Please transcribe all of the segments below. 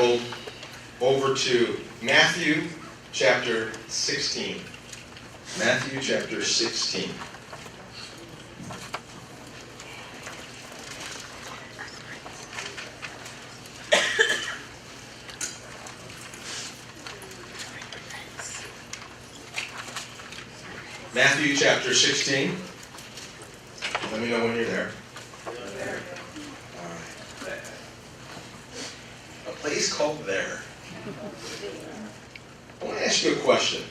Bible over to Matthew chapter 16. Matthew chapter 16. Matthew chapter 16. Let me know when you're there. All right. A place called There. I want to ask you a question.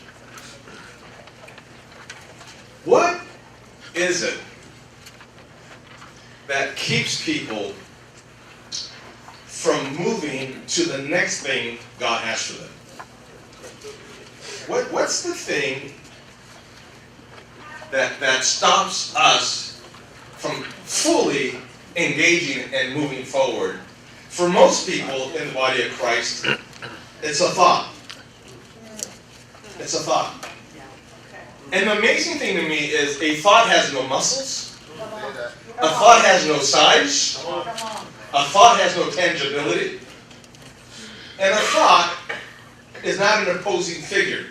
What is it that keeps people from moving to the next thing God has for them? What's the thing that stops us from fully engaging and moving forward? For most people in the body of Christ, it's a thought. It's a thought. And the amazing thing to me is a thought has no muscles. A thought has no size. A thought has no tangibility. And a thought is not an opposing figure.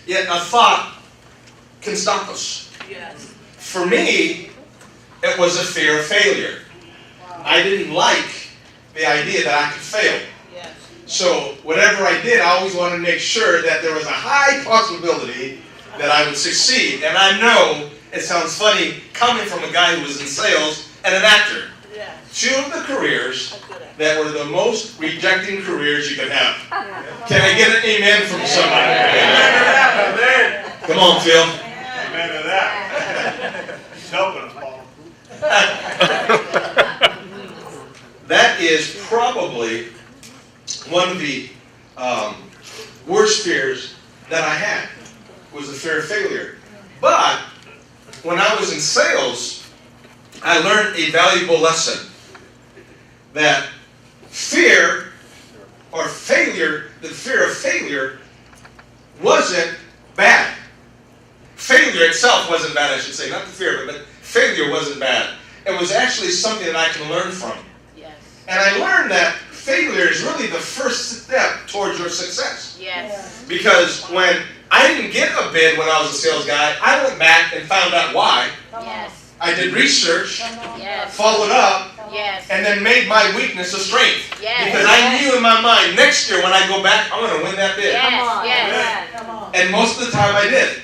Yet a thought can stop us. For me, it was a fear of failure. I didn't like the idea that I could fail. So whatever I did, I always wanted to make sure that there was a high possibility that I would succeed. And I know it sounds funny coming from a guy who was in sales and an actor. Two of the careers that were the most rejecting careers you could have. Can I get an amen from somebody? Amen. Come on, Phil. Amen to that. He's helping us, Paul. That is probably one of the worst fears that I had, was the fear of failure. But when I was in sales, I learned a valuable lesson. That fear or failure, the fear of failure, wasn't bad. Failure itself wasn't bad, I should say. Not the fear, but failure wasn't bad. It was actually something that I can learn from. Yes. And I learned that failure is really the first step towards your success. Yes. Because when I didn't get a bid when I was a sales guy, I went back and found out why. Yes. I did research, Yes. followed up, Yes. and then made my weakness a strength. Yes. Because I knew in my mind, next year when I go back, I'm going to win that bid. Yes. Come on. Yes. Come on. And most of the time I did.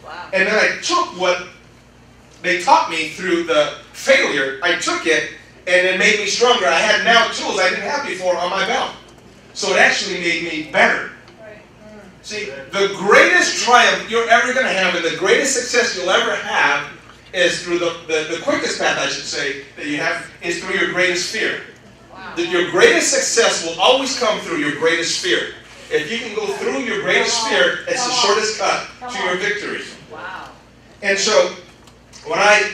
Wow. And then I took what they taught me through the failure, I took it, and it made me stronger. I had now tools I didn't have before on my belt. So it actually made me better. See, the greatest triumph you're ever going to have and the greatest success you'll ever have is through the quickest path, I should say, that you have is through your greatest fear. Wow. That your greatest success will always come through your greatest fear. If you can go through your greatest fear, it's the shortest cut to your victory. Wow. And so, when I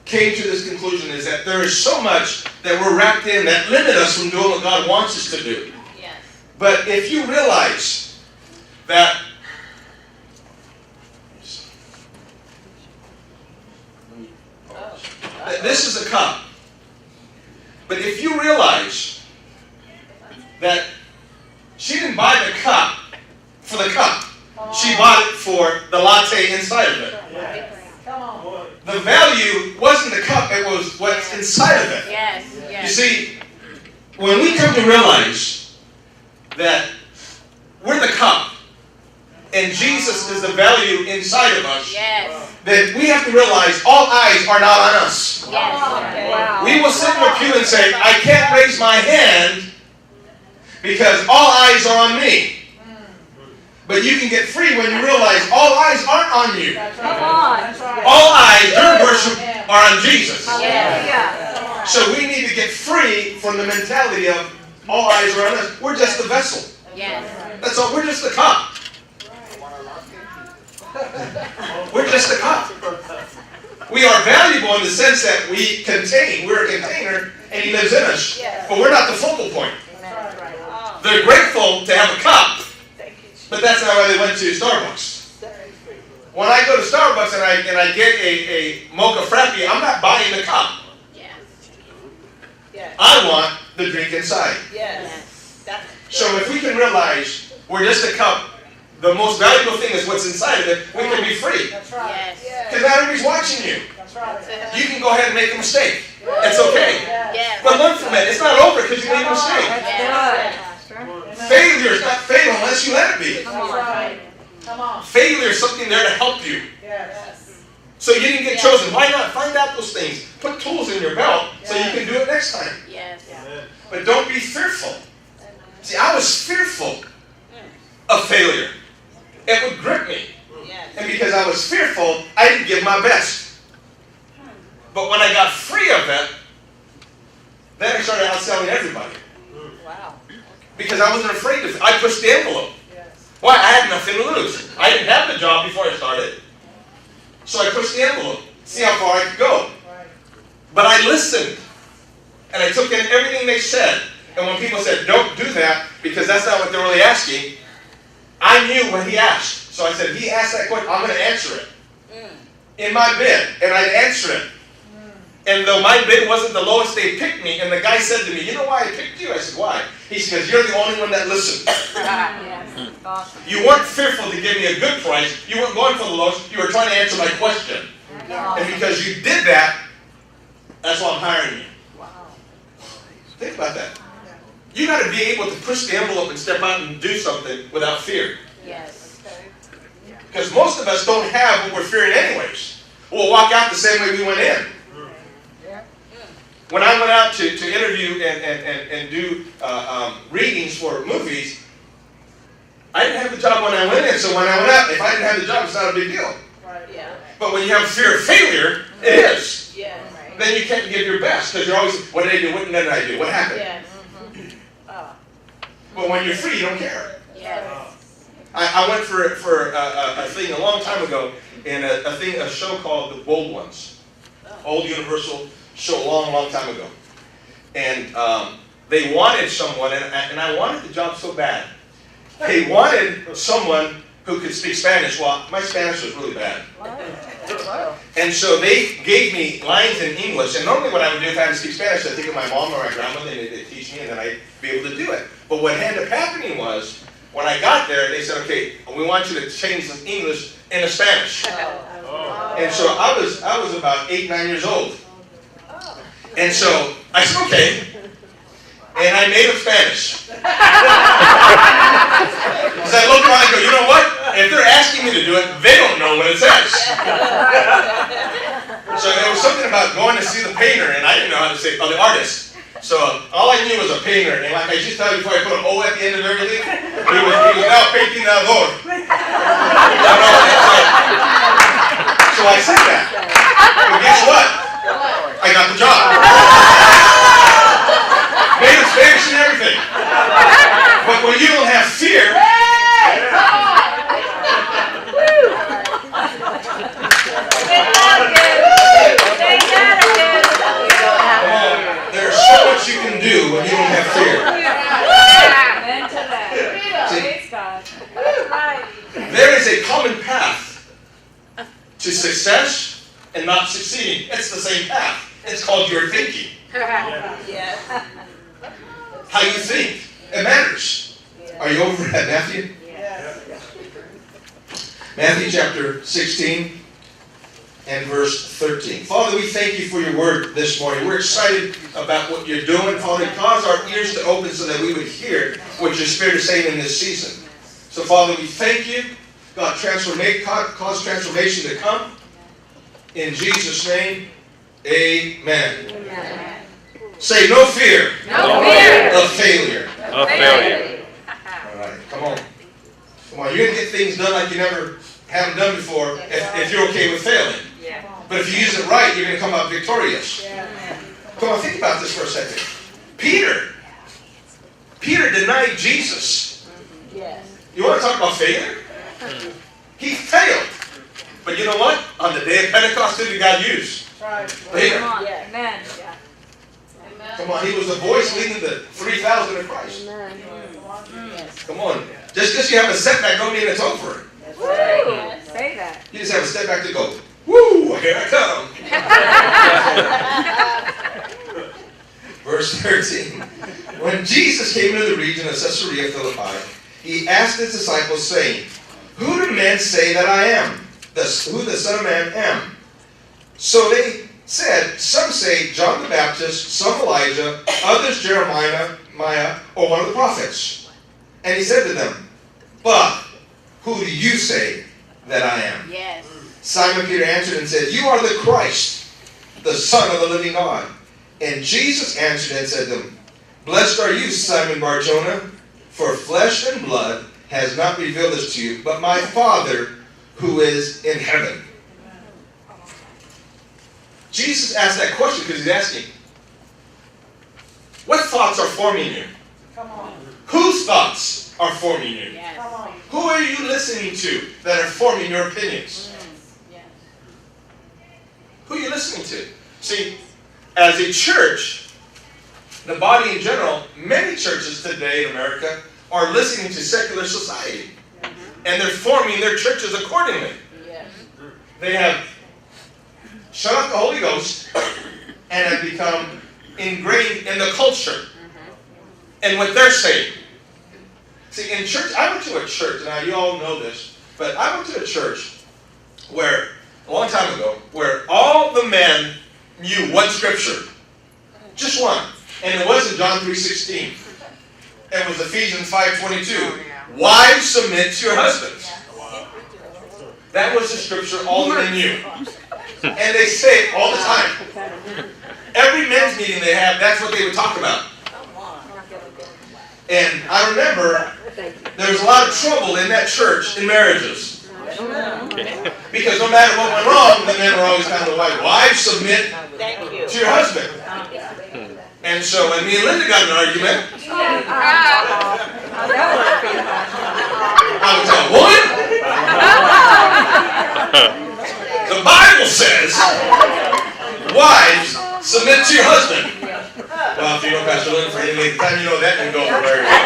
came to this conclusion is that there is so much that we're wrapped in that limit us from doing what God wants us to do. Yes. But if you realize that this is a cup, but if you realize that she didn't buy the cup for the cup, she bought it for the latte inside of it. Come on. The value wasn't the cup, it was what's inside of it. Yes. You Yes. see, when we come to realize that we're the cup and Jesus is the value inside of us, Yes. then we have to realize all eyes are not on us. Yes. Wow. We will sit in a pew and say, I can't raise my hand because all eyes are on me. But you can get free when you realize all eyes aren't on you. That's Come right. on. That's right. All eyes during worship are on Jesus. Hallelujah. So we need to get free from the mentality of all eyes are on us. We're just the vessel. Yes. That's all. We're just the cup. We're just the cup. We are valuable in the sense that we contain. We're a container and He lives in us. But we're not the focal point. That's right. They're grateful to have a cup, but that's not why they went to Starbucks. When I go to Starbucks and I get a mocha frappe, I'm not buying the cup. Yes. Yes. I want the drink inside. Yes. So if we can realize we're just a cup, the most valuable thing is what's inside of it, we can be free. That's right. Yes. Because not everybody's watching you. That's right. You can go ahead and make a mistake. It's okay. Yes. But learn from it. It's not over because you made a mistake. That's good. Failure is not fatal unless you let it be. Come on. Come on. Failure is something there to help you. Yes. So you didn't get chosen. Why not find out those things? Put tools in your belt so you can do it next time. Yes. But don't be fearful. See, I was fearful of failure. It would grip me. And because I was fearful, I didn't give my best. But when I got free of it, then I started outselling everybody. Wow. Because I wasn't afraid to. I pushed the envelope. Yes. Why? I had nothing to lose. I didn't have the job before I started. So I pushed the envelope. See how far I could go. Right. But I listened. And I took in everything they said. And when people said, don't do that, because that's not what they're really asking, I knew what he asked. So I said, he asked that question, I'm going to answer it. In my bid. And I'd answer it. And though my bid wasn't the lowest, they picked me. And the guy said to me, you know why I picked you? I said, why? He said, because you're the only one that listened. Yes. Awesome. You weren't fearful to give me a good price. You weren't going for the lowest. You were trying to answer my question. And because you did that, that's why I'm hiring you. Wow. Think about that. You got to be able to push the envelope and step out and do something without fear. Yes. Because most of us don't have what we're fearing anyways. We'll walk out the same way we went in. When I went out to interview and do readings for movies, I didn't have the job when I went in. So when I went out, if I didn't have the job, it's not a big deal. Right. Yeah. But when you have fear of failure, it is. Yeah. Then you can't give your best because you're always, what did I do? What did I do? What happened? Yes. But when you're free, you don't care. Yes. I went for a thing a long time ago in a show called The Bold Ones. Old Universal show, long time ago. And they wanted someone, and I wanted the job so bad. They wanted someone who could speak Spanish. Well, my Spanish was really bad. And so they gave me lines in English. And normally what I would do if I had to speak Spanish, I'd think of my mom or my grandmother, and they'd teach me, and then I'd be able to do it. But what ended up happening was, when I got there, they said, okay, we want you to change from English into Spanish. And so I was about 8, 9 years old. And so I said, okay. And I made up Spanish. So I looked around and go, you know what? If they're asking me to do it, they don't know what it says. So there was something about going to see the painter, and I didn't know how to say, the artist. So all I knew was a painter. And like I just told you before, I put an O at the end of everything. He was now painting that door. So I said that. But guess what? I got the job. Made up Spanish and everything. But when you don't have fear, there's so much you can do when you don't have fear. Amen to that. See, Praise God. That's right. there is a common path to success and not succeeding. It's the same path. It's called your thinking. Yes. How you think. It matters. Are you over at Matthew? Yes. Matthew chapter 16 and verse 13. Father, we thank you for your word this morning. We're excited about what you're doing. Father, cause our ears to open so that we would hear what your Spirit is saying in this season. So, Father, we thank you. God, cause transformation to come. In Jesus' name, amen. Amen. Say no fear No fear of failure. Of failure. All right, come on. Come on, you're going to get things done like you never haven't done before if you're okay with failing. Yeah. But if you use it right, you're going to come out victorious. Yeah. Come on, think about this for a second. Peter denied Jesus. Yes. You want to talk about failure? He failed. But you know what? On the day of Pentecost, who did God use? That's right. Peter. Come on. Yeah. Amen. Come on, he was the voice leading the 3,000 of Christ. Yes. Come on. Just because you have a setback don't mean it's over. Woo. Say that. You just have a setback to go, woo, here I come. Verse 13. of Caesarea Philippi, he asked his disciples, saying, "Who do men say that I am? Who the Son of Man am?" So they said, "Some say John the Baptist, some Elijah, others Jeremiah, or one of the prophets." And he said to them, "But who do you say that I am?" Yes. Simon Peter answered and said, "You are the Christ, the Son of the living God." And Jesus answered and said to them, "Blessed are you, Simon Bar-Jonah, for flesh and blood has not revealed this to you, but my Father who is in heaven." Jesus asked that question because he's asking, what thoughts are forming you? Come on. Whose thoughts are forming you? Yes. Come on. Who are you listening to that are forming your opinions? Yes. Who are you listening to? See, as a church, the body in general, many churches today in America are listening to secular society. And they're forming their churches accordingly. Yes. They have shut up the Holy Ghost and have become ingrained in the culture and what they're saying. See, in church, I went to a church, now you all know this, but I went to a church where, a long time ago, where all the men knew one scripture. Just one. And it wasn't John 3:16. It was Ephesians 5:22. Wives, submit to your husbands. That was the scripture all the men knew. And they say it all the time. Every men's meeting they have, that's what they would talk about. And I remember there was a lot of trouble in that church in marriages. Because no matter what went wrong, the men were always kind of like, "Wives, submit to your husband." And so when me and Linda got in an argument, I would tell woman, the Bible says, "Wives, submit to your husband." Well, if you know Pastor Linda for any length of time, you know that didn't go for very well.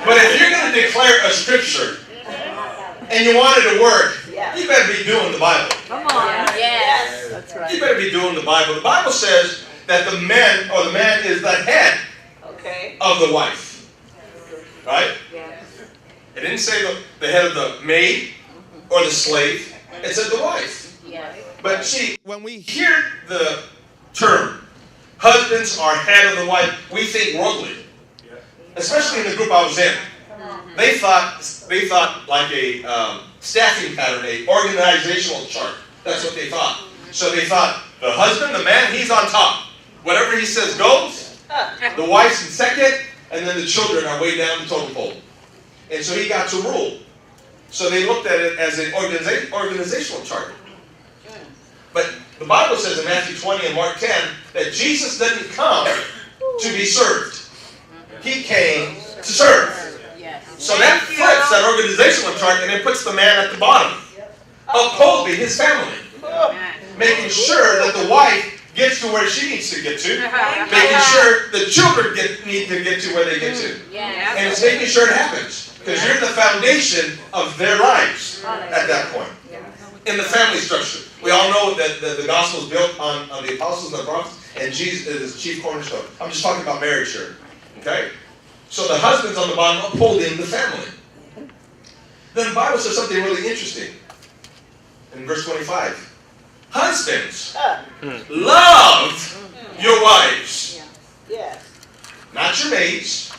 But if you're going to declare a scripture and you want it to work, you better be doing the Bible. Come on. Yes. That's right. You better be doing the Bible. The Bible says that the man is the head of the wife. Right? Yes. It didn't say the head of the maid or the slave. It said the wife. Yes. But see, when we hear the term, husbands are head of the wife, we think worldly. Especially in the group I was in. They thought like a staffing pattern, a organizational chart. That's what they thought. So they thought, the husband, the man, he's on top. Whatever he says goes. The wife's in second, and then the children are way down the totem pole. And so he got to rule. So they looked at it as an organizational chart. But the Bible says in Matthew 20 and Mark 10 that Jesus didn't come to be served. He came to serve. Yes. So that flips that organizational chart and it puts the man at the bottom, upholding his family, making sure that the wife gets to where she needs to get to, making sure the children need to get to where they get to. Yes. And it's making sure it happens. Because you're the foundation of their lives at that point. In the family structure. We all know that the gospel is built on the apostles and the prophets, and Jesus is the chief cornerstone. I'm just talking about marriage here. Okay? So the husband's on the bottom upholding the family. Then the Bible says something really interesting. In verse 25. Husbands, love your wives. Yes. Not your maids.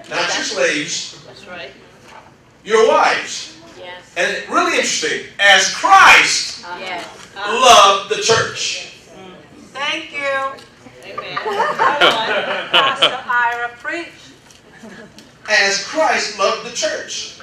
Not your slaves. That's right. Your wives. Yes. And it's really interesting. As Christ Yes. loved the church. Thank you. Amen. Pastor Ira, preach. As Christ loved the church.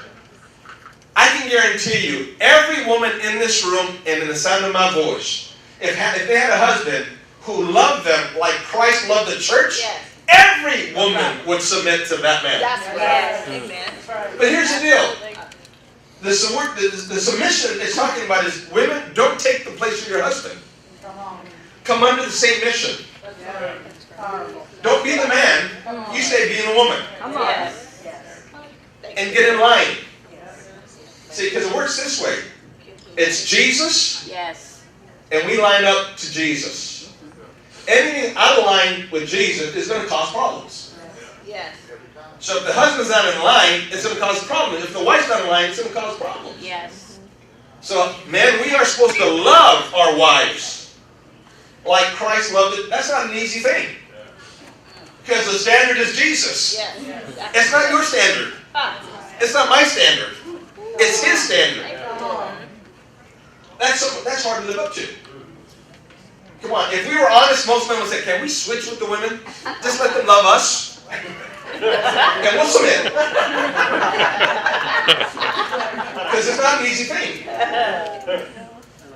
I can guarantee you, every woman in this room and in the sound of my voice, if they had a husband who loved them like Christ loved the church, Yes. every woman would submit to that man. That's right. Yes. Amen. But here's the deal. The submission it's talking about is women, don't take the place of your husband. Come under the same mission. Don't be the man. You stay being a woman. Come on. Yes. And get in line. See, because it works this way. It's Jesus, Yes. and we line up to Jesus. anything out of line with Jesus is going to cause problems. Yes. So if the husband's not in line, it's going to cause a problem. If the wife's not in line, it's going to cause problems. Yes. So, men, we are supposed to love our wives like Christ loved it. That's not an easy thing. Because the standard is Jesus. Yes. It's not your standard. It's not my standard. It's His standard. That's hard to live up to. Come on, if we were honest, most men would say, can we switch with the women? Just let them love us. And we'll submit. Because it's not an easy thing.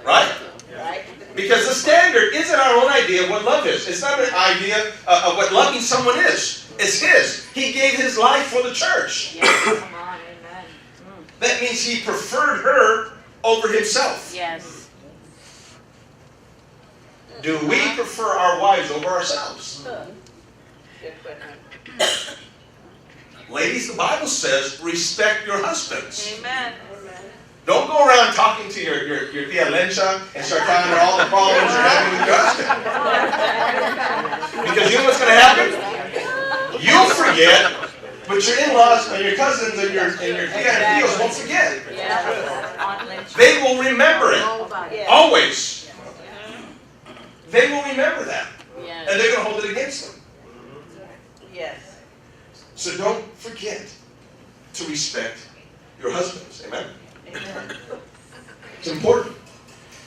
Right? Right. Because the standard isn't our own idea of what love is. It's not an idea of what loving someone is. It's His. He gave His life for the church. Yes. Come on. Amen. That means He preferred her over Himself. Yes. Do we prefer our wives over ourselves? Good question. Ladies, the Bible says, respect your husbands. Amen. Don't go around talking to your tia Lencha and start telling her all the problems you're having with your husband. Because you know what's going to happen? You'll forget, but your in-laws and your cousins and your tia and tios won't forget. Yeah. They will remember it. Nobody. Always. They will remember that. Yes. And they're going to hold it against them. Yes. So don't forget to respect your husbands. Amen? It's important.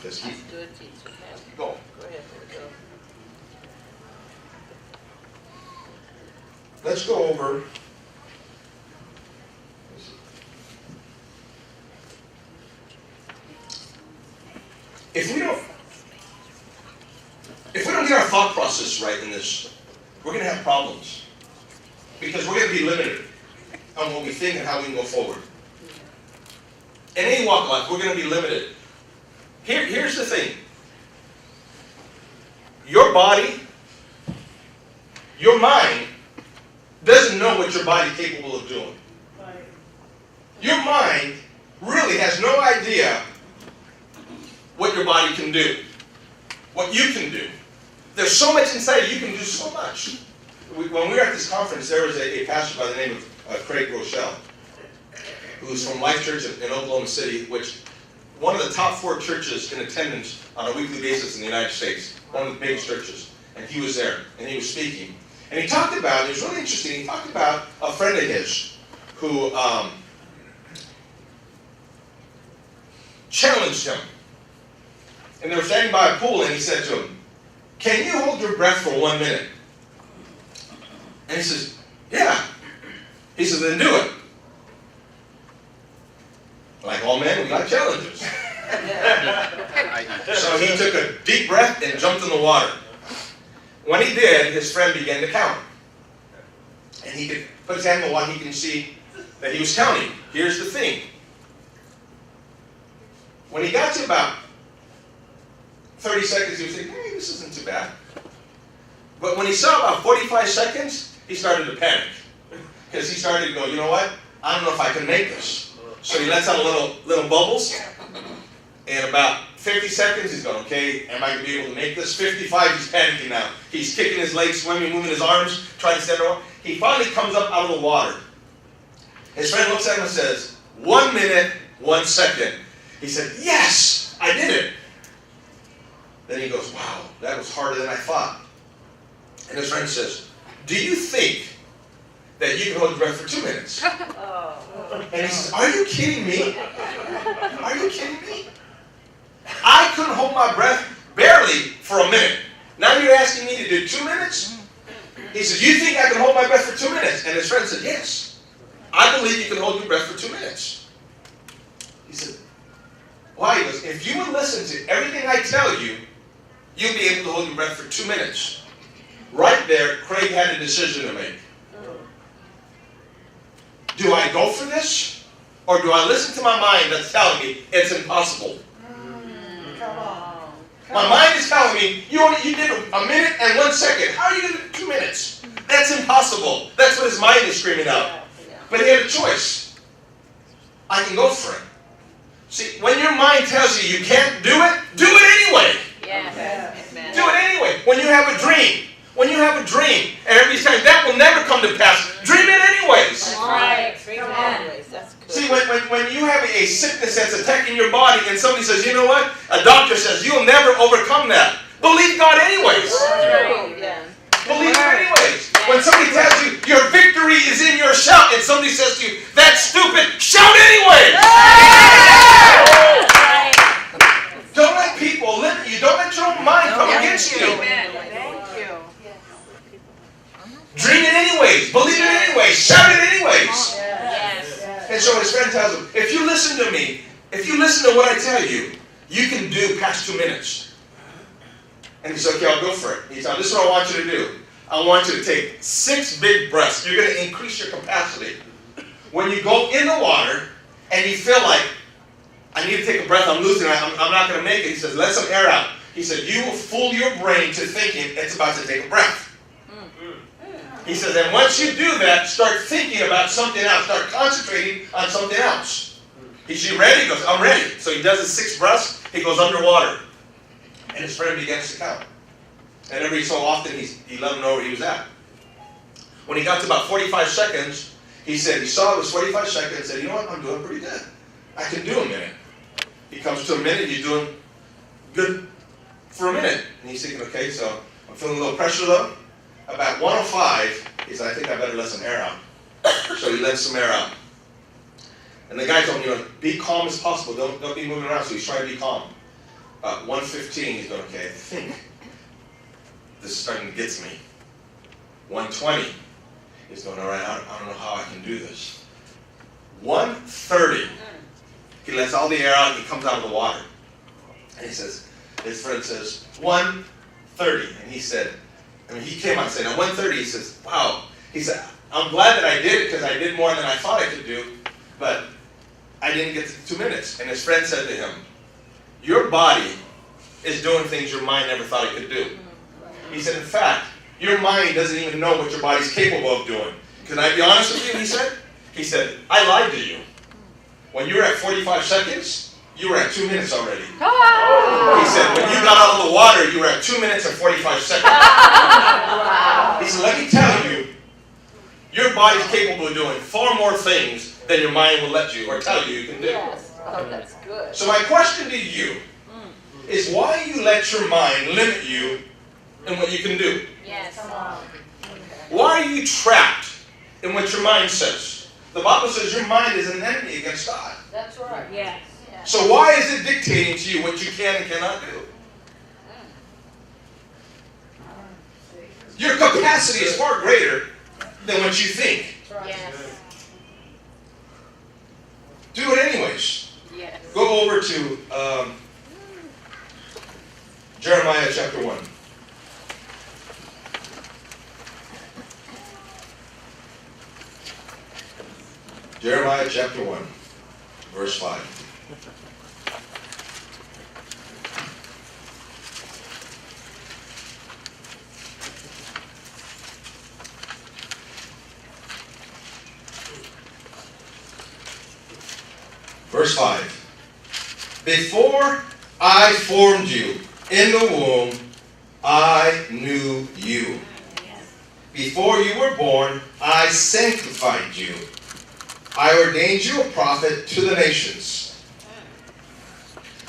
Let's keep Good teacher. going. Go ahead. Go. Let's go over. If we don't get our thought process right in this, we're going to have problems. Because we're going to be limited on what we think and how we can go forward. In any walk of life, we're going to be limited. Here's the thing. Your body, your mind, doesn't know what your body's capable of doing. Your mind really has no idea what your body can do, what you can do. There's so much inside you can do so much. When we were at this conference, there was a pastor by the name of Craig Rochelle, who's from Life Church in Oklahoma City, which one of the top 4 churches in attendance on a weekly basis in the United States, one of the biggest churches. And he was there, and he was speaking. And he talked about, it was really interesting, he talked about a friend of his who challenged him. And they were standing by a pool, and he said to him, can you hold your breath for 1 minute? And he says, yeah. He says, then do it. Like all men, we like challenges. So he took a deep breath and jumped in the water. When he did, his friend began to count. And he could put his hand in the water, he can see that he was counting. Here's the thing. When he got to about 30 seconds, he was thinking, hey, this isn't too bad. But when he saw about 45 seconds, he started to panic. Because he started to go, you know what? I don't know if I can make this. So he lets out little bubbles. And about 50 seconds, he's going, okay, am I going to be able to make this? 55, he's panicking now. He's kicking his legs, swimming, moving his arms, trying to stand up. He finally comes up out of the water. His friend looks at him and says, 1 minute, 1 second. He said, yes, I did it. Then he goes, wow, that was harder than I thought. And his friend says, do you think that you can hold your breath for 2 minutes? And he says, are you kidding me? Are you kidding me? I couldn't hold my breath barely for a minute. Now you're asking me to do 2 minutes? He says, you think I can hold my breath for 2 minutes? And his friend said, yes. I believe you can hold your breath for 2 minutes. He said, why? He goes, if you would listen to everything I tell you, you'll be able to hold your breath for 2 minutes. Right there, Craig had a decision to make. Do I go for this? Or do I listen to my mind that's telling me it's impossible? My mind is telling me, you did a minute and 1 second. How are you going to do 2 minutes? That's impossible. That's what his mind is screaming out. But he had a choice. I can go for it. See, when your mind tells you you can't do it anyway. Yes. Amen. Do it anyway. when you have a dream, and everybody's saying that will never come to pass, dream it anyways. That's right. Always. That's good. See, when you have a sickness that's attacking your body and somebody says, you know what? A doctor says, you'll never overcome that. Believe God anyways. True. Yeah. Believe it anyways. When somebody tells you your victory is in your shout and somebody says to you, that's stupid, shout anyways. Don't let people limit you. Don't let your own mind come against you. Thank you. Dream it anyways. Believe it anyways. Shout it anyways. Yes. And so his friend tells him, if you listen to me, if you listen to what I tell you, you can do past 2 minutes. And he said, okay, I'll go for it. He said, this is what I want you to do. I want you to take 6 big breaths. You're going to increase your capacity. When you go in the water and you feel like, I need to take a breath, I'm losing it, I'm not going to make it. He says, let some air out. He said, you will fool your brain to thinking it's about to take a breath. He says, and once you do that, start thinking about something else. Start concentrating on something else. He said, you ready? He goes, I'm ready. So he does his 6 breaths. He goes underwater. And his friend begins to count. And every so often, he let him know where he was at. When he got to about 45 seconds, he said, he saw it was 45 seconds and said, you know what? I'm doing pretty good. I can do a minute. He comes to a minute. He's doing good for a minute. And he's thinking, okay, so I'm feeling a little pressure though. About 105, he said, I think I better let some air out. So he let some air out. And the guy told him, be calm as possible. Don't be moving around. So he's trying to be calm. 115, he's going, okay, I think this is starting to get to me. 120, he's going, all right, I don't know how I can do this. 130, he lets all the air out and he comes out of the water. And he says, his friend says, 130. And he said, he came out and said, now 130, he says, wow. He said, I'm glad that I did it because I did more than I thought I could do, but I didn't get to 2 minutes. And his friend said to him, your body is doing things your mind never thought it could do. He said, in fact, your mind doesn't even know what your body's capable of doing. Can I be honest with you, he said? He said, I lied to you. When you were at 45 seconds, you were at 2 minutes already. He said, when you got out of the water, you were at 2 minutes and 45 seconds. He said, let me tell you, your body's capable of doing far more things than your mind will let you or tell you can do. Yes. Oh, that's good. So my question to you is why you let your mind limit you in what you can do? Yes. Why are you trapped in what your mind says? The Bible says your mind is an enemy against God. That's right. Yes. So why is it dictating to you what you can and cannot do? Your capacity is far greater than what you think. Yes. Do it anyways. Yes. Go over to Jeremiah chapter 1. Jeremiah chapter 1, verse 5. Verse 5. Before I formed you in the womb, I knew you. Before you were born, I sanctified you. I ordained you a prophet to the nations.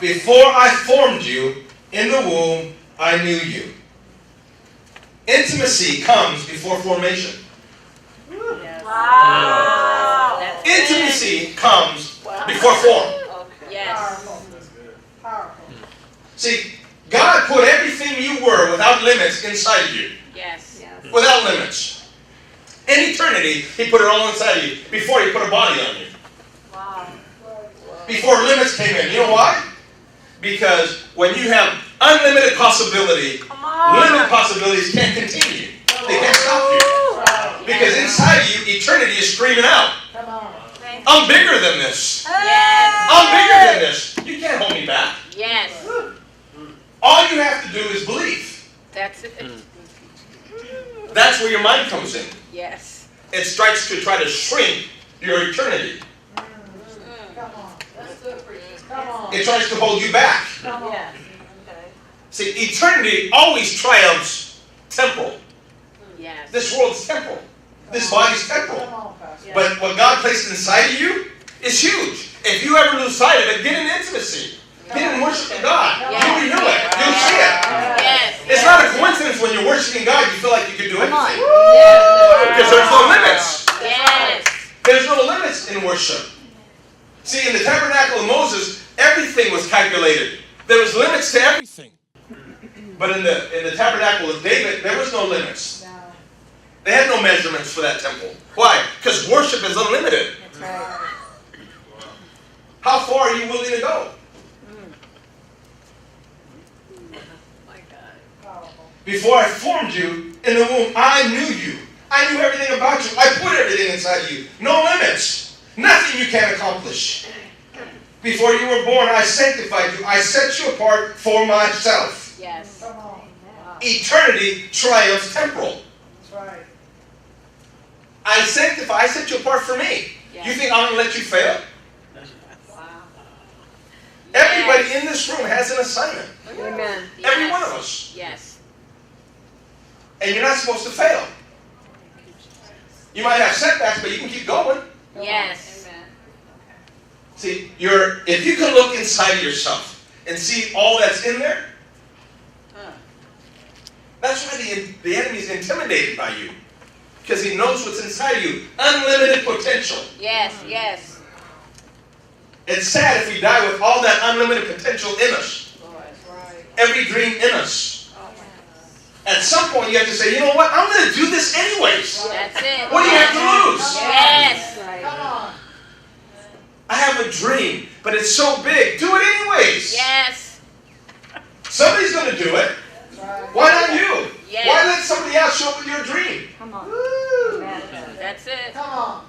Before I formed you in the womb, I knew you. Intimacy comes before formation. Yes. Wow. That's Intimacy comes before form. Okay. Yes. See, God put everything you were without limits inside of you. Yes. Yes. Without limits. In eternity, He put it all inside of you before He put a body on you. Wow. Before limits came in. You know why? Because when you have unlimited possibility, limited possibilities can't continue. They can't stop you. Because inside of you, eternity is screaming out. I'm bigger than this. Yes. I'm bigger than this. You can't hold me back. Yes. All you have to do is believe. That's it. That's where your mind comes in. Yes. It strikes to try to shrink your eternity. Come on. That's good for you. Come on. It tries to hold you back. Yes. Okay. See, eternity always triumphs temporal. Yes. This world's temporal. This body's temporal. Yes. But what God placed inside of you is huge. If you ever lose sight of it, get in intimacy. Get in worship with God. Yes. You'll renew it. You'll see it. Yes. It's not a coincidence when you're worshiping God, you feel like you can do anything. Yes. Because there's no limits. Yes. There's no limits in worship. See, in the tabernacle of Moses, everything was calculated. There was limits to everything. But in the tabernacle of David, there was no limits. They had no measurements for that temple. Why? Because worship is unlimited. That's right. How far are you willing to go? My God. Before I formed you in the womb, I knew you. I knew everything about you. I put everything inside of you. No limits. Nothing you can't accomplish. Before you were born, I sanctified you. I set you apart for myself. Yes. Wow. Eternity triumphs temporal. That's right. I sanctify, I set you apart for me. Yes. You think I'm going to let you fail? Wow. Everybody in this room has an assignment. Amen. Every one of us. Yes. And you're not supposed to fail. You might have setbacks, but you can keep going. Yes. Amen. See, if you can look inside of yourself and see all that's in there, that's why the enemy is intimidated by you. Because he knows what's inside of you. Unlimited potential. Yes. Yes. It's sad if we die with all that unlimited potential in us. Right. Every dream in us. At some point you have to say, you know what? I'm going to do this anyways. That's it. What do you have to lose? Yes. Come on. I have a dream, but it's so big. Do it anyways. Yes. Somebody's going to do it. Why not you? Yes. Why let somebody else show up with your dream? Come on. Woo. That's it. Come on.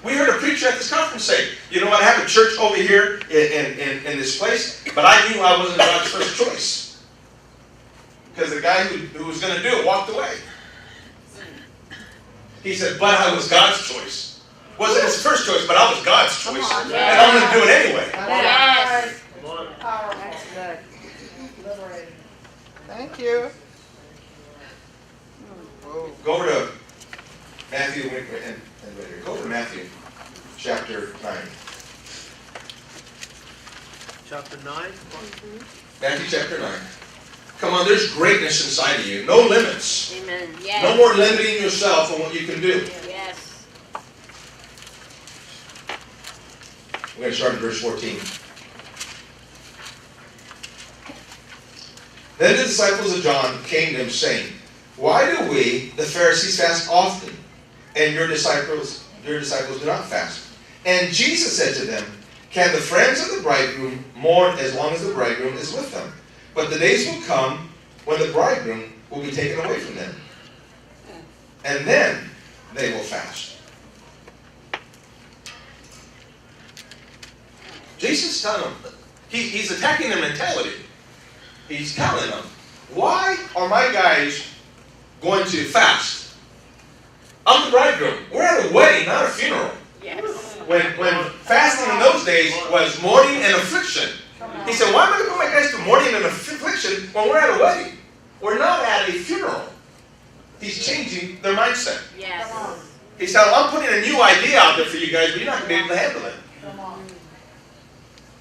We heard a preacher at this conference say, you know what, I have a church over here in this place, but I knew I wasn't God's first choice. Because the guy who was going to do it walked away. He said, but I was God's choice. Wasn't his first choice, but I was God's choice. on, And I'm going to do it anyway. Yes. Powerful. That's good. Liberating. Thank you. Go over to Matthew, go over to Matthew chapter 9. Chapter 9. Matthew chapter 9. Come on, there's greatness inside of you. No limits. Amen. Yes. No more limiting yourself on what you can do. Yes. We're going to start at verse 14. Then the disciples of John came to him, saying, why do we, the Pharisees, fast often, and your disciples do not fast? And Jesus said to them, can the friends of the bridegroom mourn as long as the bridegroom is with them? But the days will come when the bridegroom will be taken away from them. And then they will fast. Jesus is telling them, he's attacking their mentality. He's telling them, why are my guys going to fast? I'm the bridegroom. We're at a wedding, not a funeral. Yes. When fasting in those days was mourning and affliction. He said, why am I going to put my guys to mourning and affliction when we're at a wedding? We're not at a funeral. He's changing their mindset. Yes. He said, I'm putting a new idea out there for you guys, but you're not going to be able to handle it. Come on.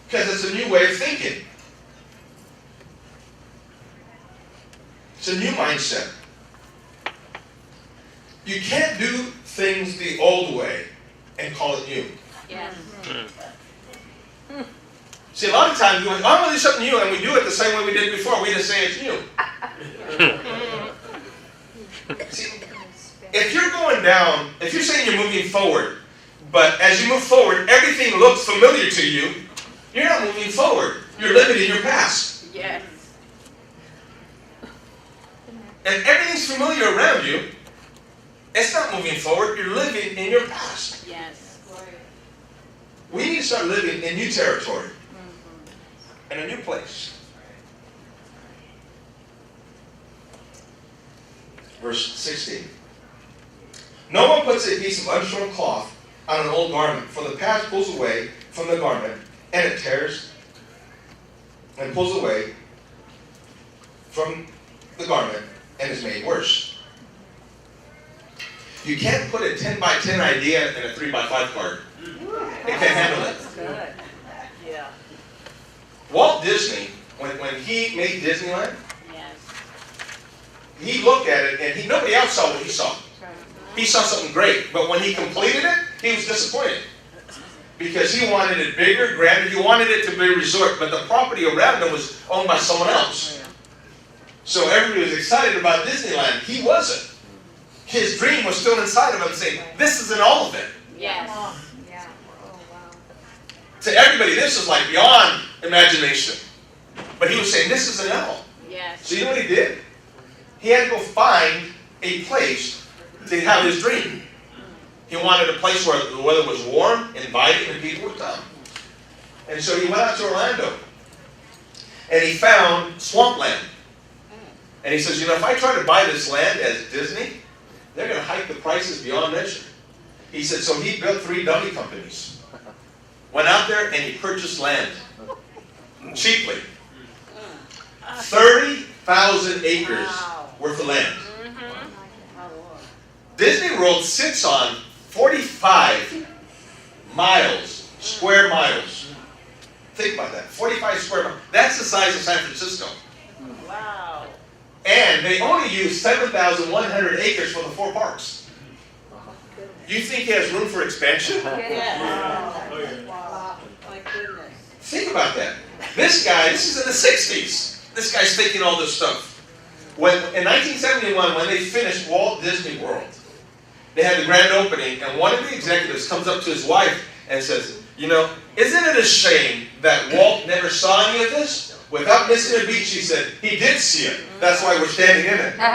Because it's a new way of thinking. It's a new mindset. You can't do things the old way and call it new. Yes. See, a lot of times we go, I'm going to do something new, and we do it the same way we did before. We just say it's new. See, if you're going down, if you're saying you're moving forward, but as you move forward, everything looks familiar to you, you're not moving forward. You're living in your past. Yes. And everything's familiar around you. It's not moving forward. You're living in your past. Yes. We need to start living in new territory. In a new place. Verse 16. No one puts a piece of unshorn cloth on an old garment, for the patch pulls away from the garment, and it tears and pulls away, from the garment and is made worse. You can't put a 10 by 10 idea in a 3 by 5 card. It can't handle it. Good. Yeah. Walt Disney, when he made Disneyland, Yes. he looked at it and nobody else saw what he saw. He saw something great, but when he completed it, he was disappointed. Because he wanted it bigger, grander, he wanted it to be a resort, but the property around him was owned by someone else. So everybody was excited about Disneyland. He wasn't. His dream was still inside of him saying, this isn't all of it. Yes. Yeah. Oh, wow. To everybody, this was like beyond imagination. But he was saying, this isn't all. Yes. So you know what he did? He had to go find a place to have his dream. He wanted a place where the weather was warm, inviting, and people would come. And so he went out to Orlando. And he found swampland. And he says, you know, if I try to buy this land as Disney, they're going to hike the prices beyond measure. He said, so he built 3 dummy companies. Went out there and he purchased land. Cheaply. 30,000 acres worth of land. Disney World sits on 45 miles, square miles. Think about that. 45 square miles. That's the size of San Francisco. Wow. And they only use 7,100 acres for the 4 parks. You think he has room for expansion? Yes. Oh, yeah. Wow. My goodness. Think about that. This is in the 60s. This guy's thinking all this stuff. In 1971, when they finished Walt Disney World, they had the grand opening, and one of the executives comes up to his wife and says, you know, isn't it a shame that Walt never saw any of this? Without missing a beat, she said, he did see it. That's why we're standing in it. Come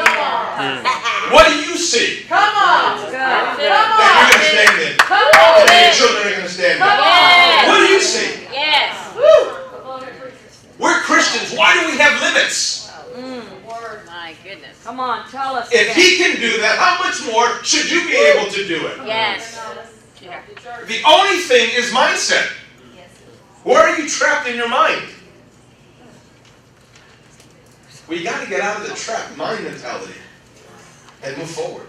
on. What do you see Come on. That's it. that you're going to stand in? Come And that your on. children are going to stand in? Yes. What do you see? Yes. We're Christians. Why do we have limits? My goodness. Come on, tell us. If he can do that, how much more should you be able to do it? Yes. Yeah. The only thing is mindset. Where are you trapped in your mind? We got to get out of the trapped mind mentality and move forward.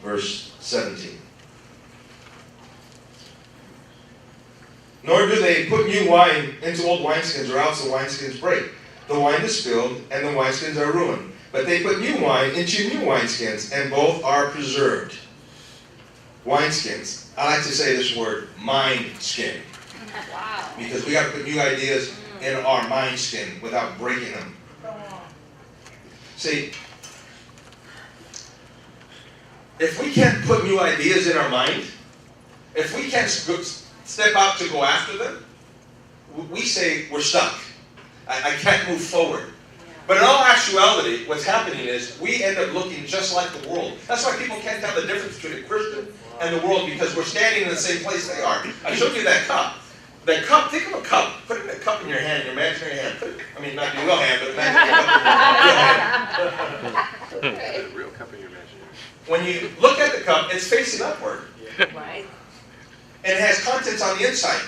Verse 17. Nor do they put new wine into old wineskins, or else the wineskins break. The wine is spilled, and the wineskins are ruined. But they put new wine into new wineskins, and both are preserved. Wineskins. I like to say this word, mind skin. Wow. Because we got to put new ideas in our mind skin without breaking them. Come on. See, if we can't put new ideas in our mind, if we can't step out to go after them, we say we're stuck. I can't move forward. But in all actuality, what's happening is we end up looking just like the world. That's why people can't tell the difference between a Christian and the world, because we're standing in the same place they are. I showed you that cup. That cup, think of a cup. Put a cup in your hand, your imaginary hand. Not your real hand, but imaginary hand. A real cup in your imagination. When you look at the cup, it's facing upward. Right. And it has contents on the inside.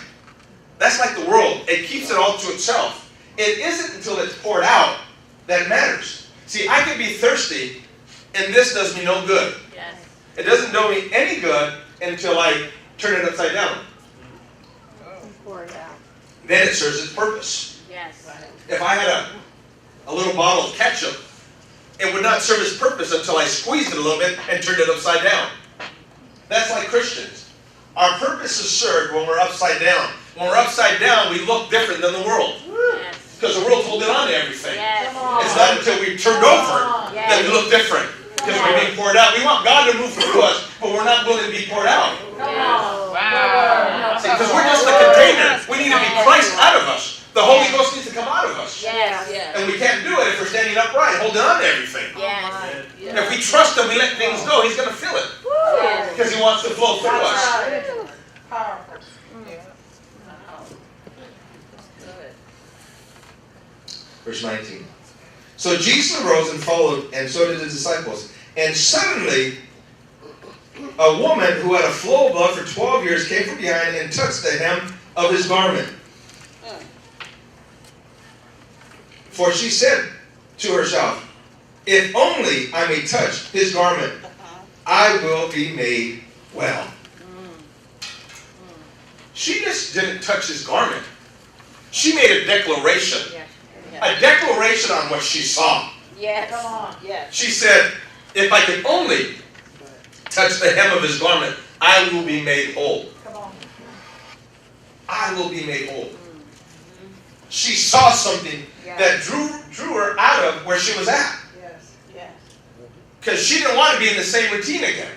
That's like the world. It keeps it all to itself. It isn't until it's poured out that it matters. See, I can be thirsty, and this does me no good. Yes. It doesn't do me any good until I turn it upside down. Pour it out. Then it serves its purpose. Yes. If I had a little bottle of ketchup, it would not serve its purpose until I squeezed it a little bit and turned it upside down. That's like Christians. Our purpose is served when we're upside down. When we're upside down, we look different than the world. Yes. Because the world's holding on to everything. Yes. It's not until we turned over that we look different. Because we're being poured out. We want God to move through us, but we're not willing to be poured out. Wow. See, because we're just a container. We need to be Christ out of us. The Holy Ghost needs to come out of us. Yes. Yes. And we can't do it if we're standing upright, holding on to everything. Yes. If we trust Him, we let things go, He's going to fill it. Yes. Because He wants to flow through us. Powerful. Verse 19. So Jesus arose and followed, and so did His disciples. And suddenly a woman who had a flow of blood for 12 years came from behind and touched the hem of his garment. For she said to herself, if only I may touch his garment, I will be made well. She just didn't touch his garment. She made a declaration. A declaration on what she saw. Yes. Come on. Yes. She said, if I can only touch the hem of his garment, I will be made whole. Come on. I will be made whole. She saw something that drew her out of where she was at. Yes. Yes. Because she didn't want to be in the same routine again.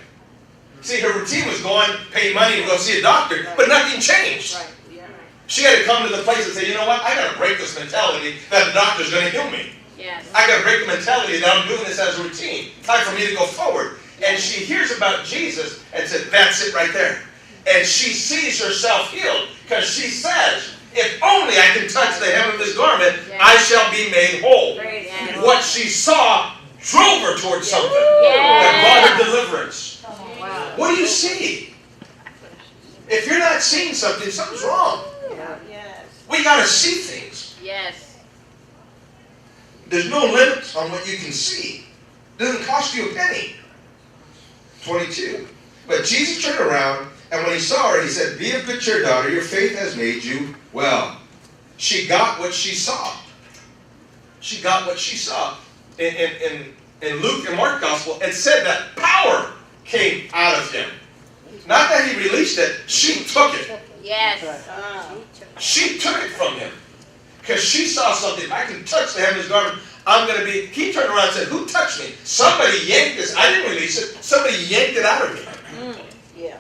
See, her routine was going, pay money to go see a doctor, but nothing changed. Right. Yeah. She had to come to the place and say, you know what, I got to break this mentality that the doctor's going to heal me. Yes. I got to break the mentality that I'm doing this as a routine. Time for me to go forward. And she hears about Jesus and said, that's it right there. And she sees herself healed because she says, if only I can touch the hem of his garment, I shall be made whole. Yes. What she saw drove her towards something Yes. that brought her deliverance. Come on. Wow. What do you see? If you're not seeing something, something's wrong. Yes. We got to see things. Yes. There's no limits on what you can see. It doesn't cost you a penny. 22. But Jesus turned around, and when he saw her, he said, be of good cheer, daughter, your faith has made you well. She got what she saw. She got what she saw. In Luke and Mark Gospel, it said that power came out of him. Not that he released it, she took it. Yes. She took it from him. Because she saw something. If I can touch the hem of his garment, I'm going to be... He turned around and said, who touched me? Somebody yanked this. I didn't release it. Somebody yanked it out of me. Yeah.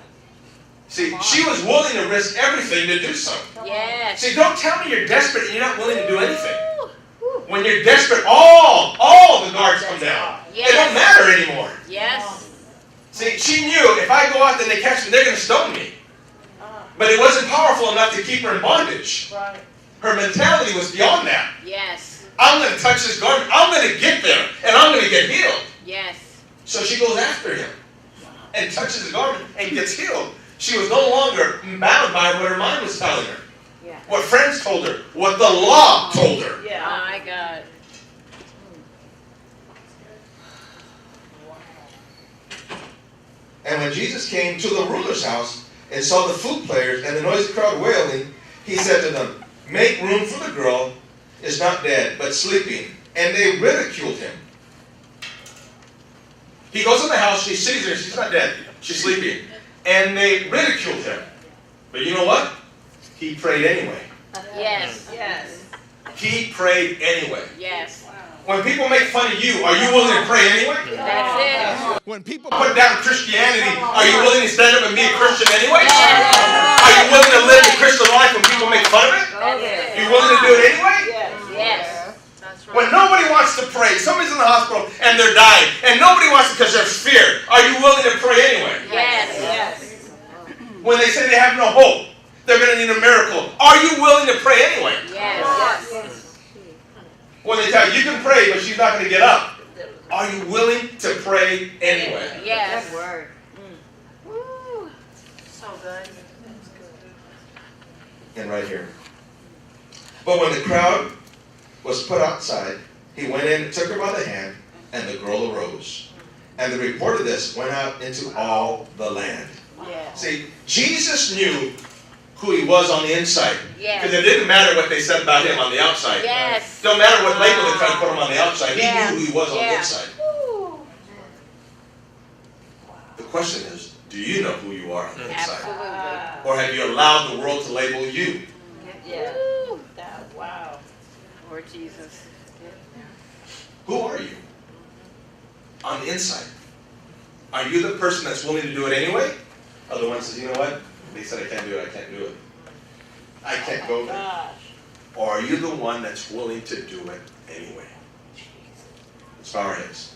See, she was willing to risk everything to do something. Yes. See, don't tell me you're desperate and you're not willing to do anything. When you're desperate, all the guards come down. Yes. It don't matter anymore. Yes. See, she knew if I go out there and they catch me, they're going to stone me. But it wasn't powerful enough to keep her in bondage. Right. Her mentality was beyond that. Yes. I'm going to touch this garment. I'm going to get there. And I'm going to get healed. Yes. So she goes after him. And touches his garment and gets healed. She was no longer bound by what her mind was telling her. Yeah. What friends told her. What the law told her. Yeah. My God. And when Jesus came to the ruler's house and saw the flute players and the noisy crowd wailing, he said to them, make room for the girl is not dead, but sleeping. And they ridiculed him. He goes in the house, she sees her, she's not dead, she's sleeping. And they ridiculed him. But you know what? He prayed anyway. Yes. Yes. He prayed anyway. Yes. When people make fun of you, are you willing to pray anyway? That's it. When people put down Christianity, are you willing to stand up and be a Christian anyway? Are you willing to live the Christian life when people make fun of it? That's You willing to do it anyway? Yes. Yes. When nobody wants to pray, somebody's in the hospital and they're dying, and nobody wants to because there's fear, are you willing to pray anyway? Yes. Yes. When they say they have no hope, they're going to need a miracle, are you willing to pray anyway? Yes. Yes. When they tell you, you can pray, but she's not going to get up, are you willing to pray anyway? Yes. Good word. Woo. So good. And right here. But when the crowd was put outside, he went in, took her by the hand, and the girl arose. And the report of this went out into all the land. Yeah. See, Jesus knew who he was on the inside. Yes. Because it didn't matter what they said about him on the outside. Yes. Don't matter what label they tried to put him on the outside. Yeah. He knew who he was on the Yeah. inside. The question is, do you know who you are on the inside? Absolutely. Or have you allowed the world to label you? Yeah. Woo. Wow. Lord Jesus. Who are you on the inside? Are you the person that's willing to do it anyway? Or the one that says, you know what? They said I can't do it, I can't do it. I can't go there. Gosh. Or are you the one that's willing to do it anyway? Let's bow our heads.